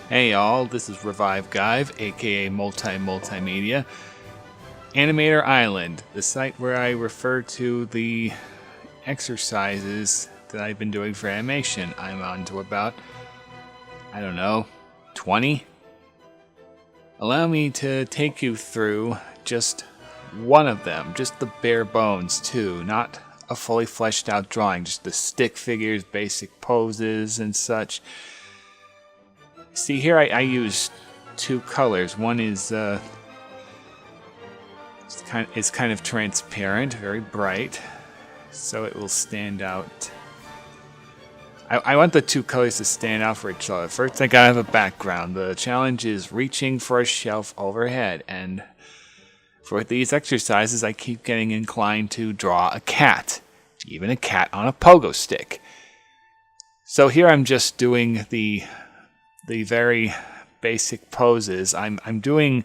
Hey y'all, this is Revive Guive, aka Multimedia. Animator Island, the site where I refer to the exercises that I've been doing for animation. I'm on to about, 20? Allow me to take you through just one of them, just the bare bones too, not a fully fleshed out drawing, just the stick figures, basic poses and such. See here I use two colors. One is it's kind of transparent, very bright, so it will stand out. I want the two colors to stand out for each other. First, I gotta have a background. The challenge is reaching for a shelf overhead, and for these exercises, I keep getting inclined to draw a cat, even a cat on a pogo stick. So here I'm just doing the very basic poses. I'm doing.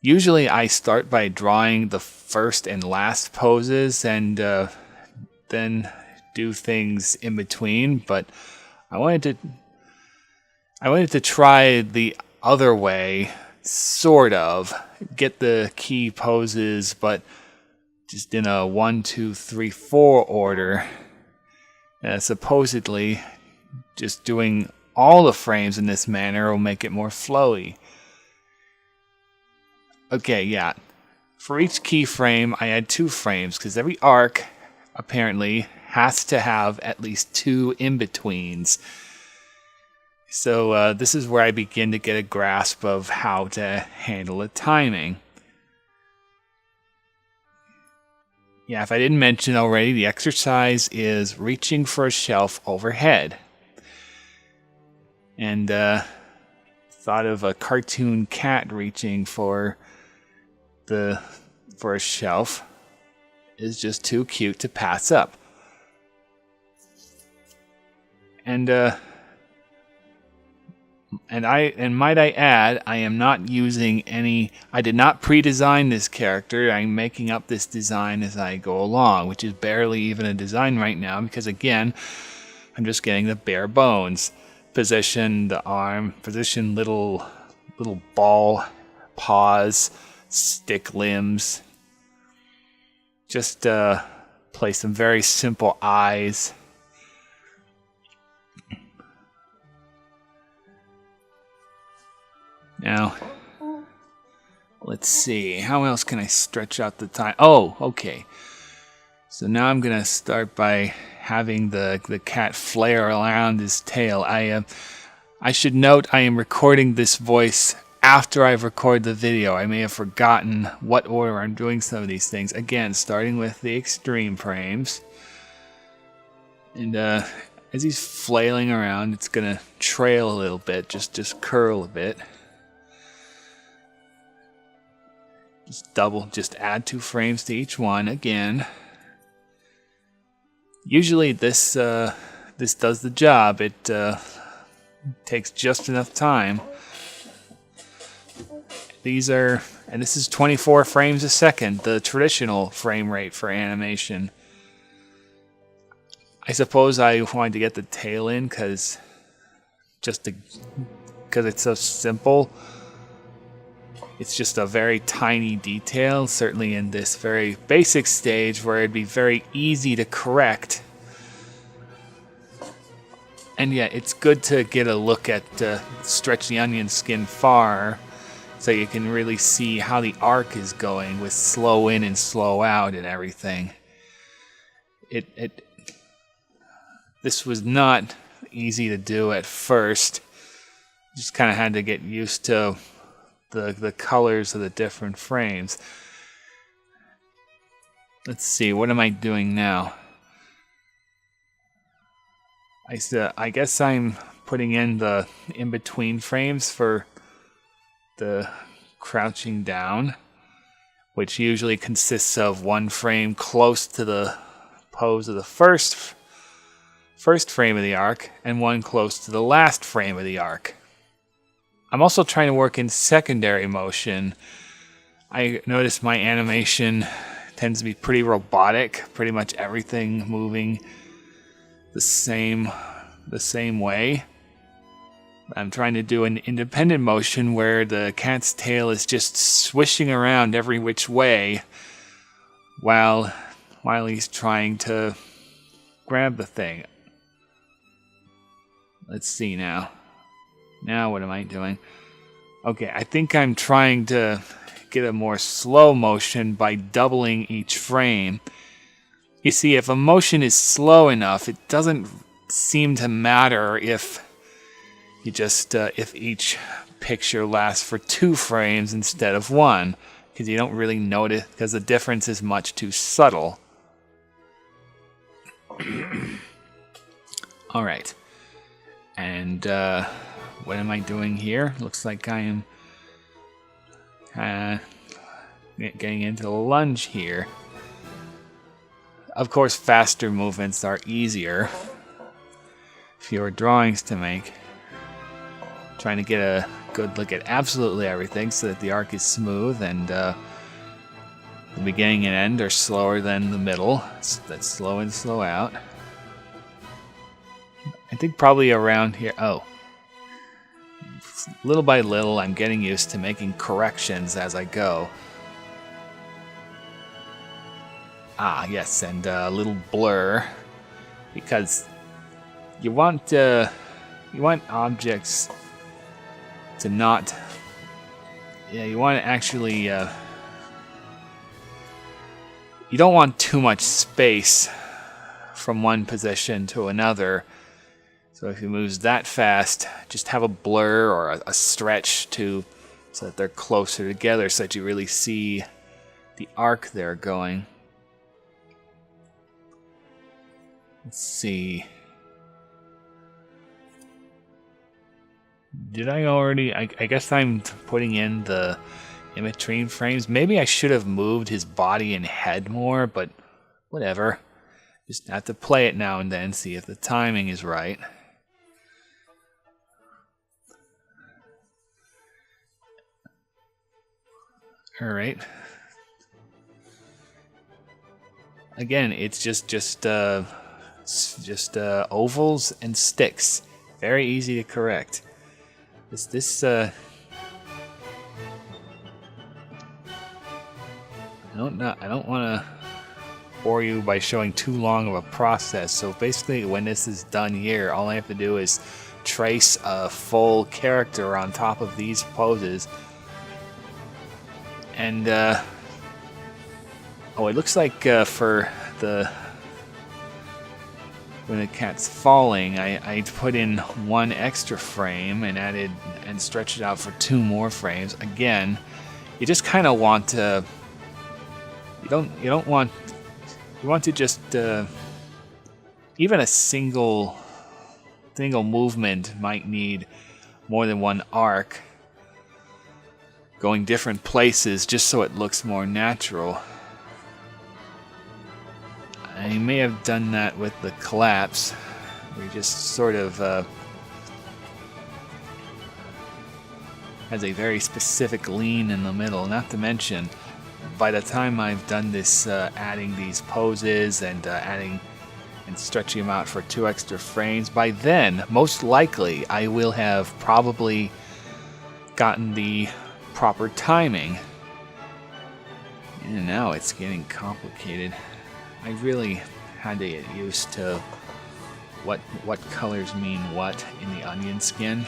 Usually, I start by drawing the first and last poses, and then do things in between. But I wanted to try the other way, sort of get the key poses, but just in a 1, 2, 3, 4 order. Supposedly, just doing all the frames in this manner will make it more flowy. Okay, yeah. For each keyframe, I add 2 frames, because every arc, apparently, has to have at least 2 in-betweens. So this is where I begin to get a grasp of how to handle the timing. Yeah, if I didn't mention already, the exercise is reaching for a shelf overhead. And thought of a cartoon cat reaching for a shelf is just too cute to pass up. And might I add, I am not using any. I did not pre-design this character. I'm making up this design as I go along, which is barely even a design right now because again, I'm just getting the bare bones. Position the arm. Position little ball paws, stick limbs. Just place some very simple eyes. Now, let's see. How else can I stretch out the time? Oh, okay. So now I'm going to start by having the cat flare around his tail. I should note I am recording this voice after I've recorded the video. I may have forgotten what order I'm doing some of these things. Again, starting with the extreme frames. And as he's flailing around, it's going to trail a little bit, just curl a bit. Just add 2 frames to each one again. Usually this does the job. It takes just enough time. This is 24 frames a second, the traditional frame rate for animation. I suppose I wanted to get the tail in because it's so simple. It's just a very tiny detail, certainly in this very basic stage where it'd be very easy to correct. And yeah, it's good to get a look at stretch the onion skin far so you can really see how the arc is going with slow in and slow out and everything. This was not easy to do at first. Just kind of had to get used to the colors of the different frames. Let's see, what am I doing now? I guess I'm putting in the in-between frames for the crouching down, which usually consists of 1 frame close to the pose of the first frame of the arc and 1 close to the last frame of the arc. I'm also trying to work in secondary motion. I notice my animation tends to be pretty robotic, pretty much everything moving the same way. I'm trying to do an independent motion where the cat's tail is just swishing around every which way while he's trying to grab the thing. Let's see now. Now what am I doing? Okay, I think I'm trying to get a more slow motion by doubling each frame. You see, if a motion is slow enough, it doesn't seem to matter if you just if each picture lasts for 2 frames instead of 1, because you don't really notice, because the difference is much too subtle. All right, and what am I doing here? Looks like I am getting into the lunge here. Of course, faster movements are easier. Fewer drawings to make. Trying to get a good look at absolutely everything so that the arc is smooth, and the beginning and end are slower than the middle. That's slow in, slow out. I think probably around here. Oh. Little by little, I'm getting used to making corrections as I go. Ah, yes, and a little blur, because you want objects to not. Yeah, you want to actually. You don't want too much space from one position to another. So if he moves that fast, just have a blur or a stretch so that they're closer together, so that you really see the arc they're going. Let's see. Did I already? I guess I'm putting in the in-between frames. Maybe I should have moved his body and head more, but whatever. Just have to play it now and then, see if the timing is right. All right. Again, it's just ovals and sticks. Very easy to correct. I don't want to bore you by showing too long of a process. So basically, when this is done here, all I have to do is trace a full character on top of these poses. And it looks like for when the cat's falling, I put in 1 extra frame and stretched it out for 2 more frames. Again, you just kind of want to. You want to just even a single movement might need more than 1 arc, going different places just so it looks more natural. I may have done that with the collapse, where you just sort of has a very specific lean in the middle. Not to mention, by the time I've done this, adding these poses and adding and stretching them out for 2 extra frames, by then, most likely, I will have probably gotten the proper timing. And now it's getting complicated. I really had to get used to what colors mean what in the onion skin.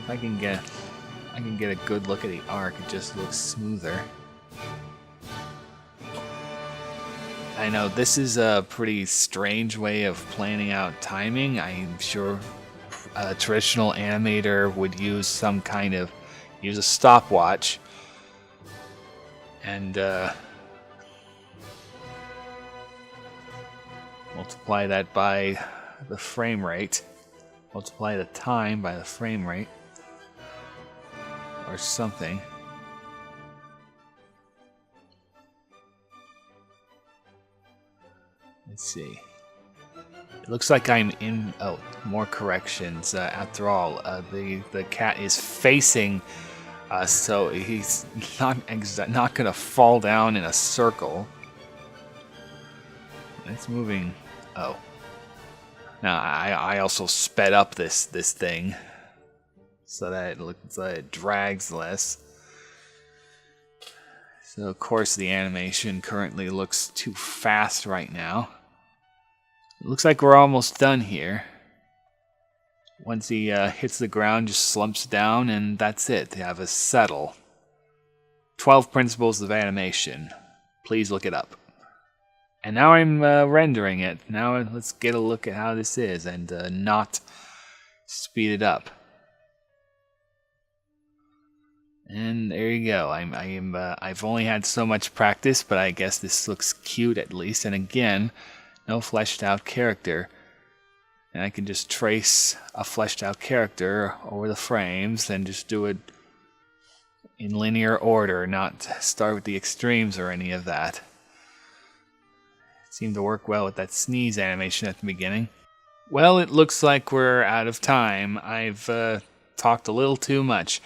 If I can get a good look at the arc, it just looks smoother. I know this is a pretty strange way of planning out timing. I'm sure a traditional animator would use a stopwatch and multiply that by the frame rate. Multiply the time by the frame rate. Or something. Let's see. It looks like I'm in... Oh, more corrections. After all, the cat is facing us, so he's not going to fall down in a circle. It's moving... Oh. Now, I also sped up this thing. so that it drags less. So of course the animation currently looks too fast right now. It looks like we're almost done here. Once he hits the ground, just slumps down, and that's it. They have a settle. 12 Principles of Animation. Please look it up. And now I'm rendering it. Now let's get a look at how this is and not speed it up. And there you go. I've only had so much practice, but I guess this looks cute at least. And again, no fleshed out character. And I can just trace a fleshed out character over the frames and just do it in linear order, not start with the extremes or any of that. It seemed to work well with that sneeze animation at the beginning. Well, it looks like we're out of time. I've talked a little too much.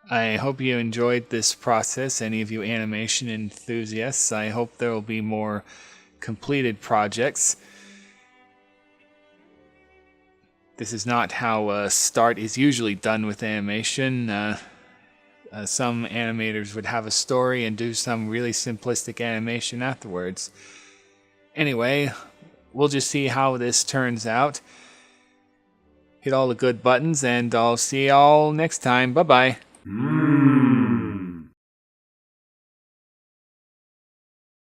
I hope you enjoyed this process, any of you animation enthusiasts. I hope there will be more completed projects. This is not how a start is usually done with animation. Some animators would have a story and do some really simplistic animation afterwards. Anyway, we'll just see how this turns out. Hit all the good buttons, and I'll see y'all next time. Bye-bye.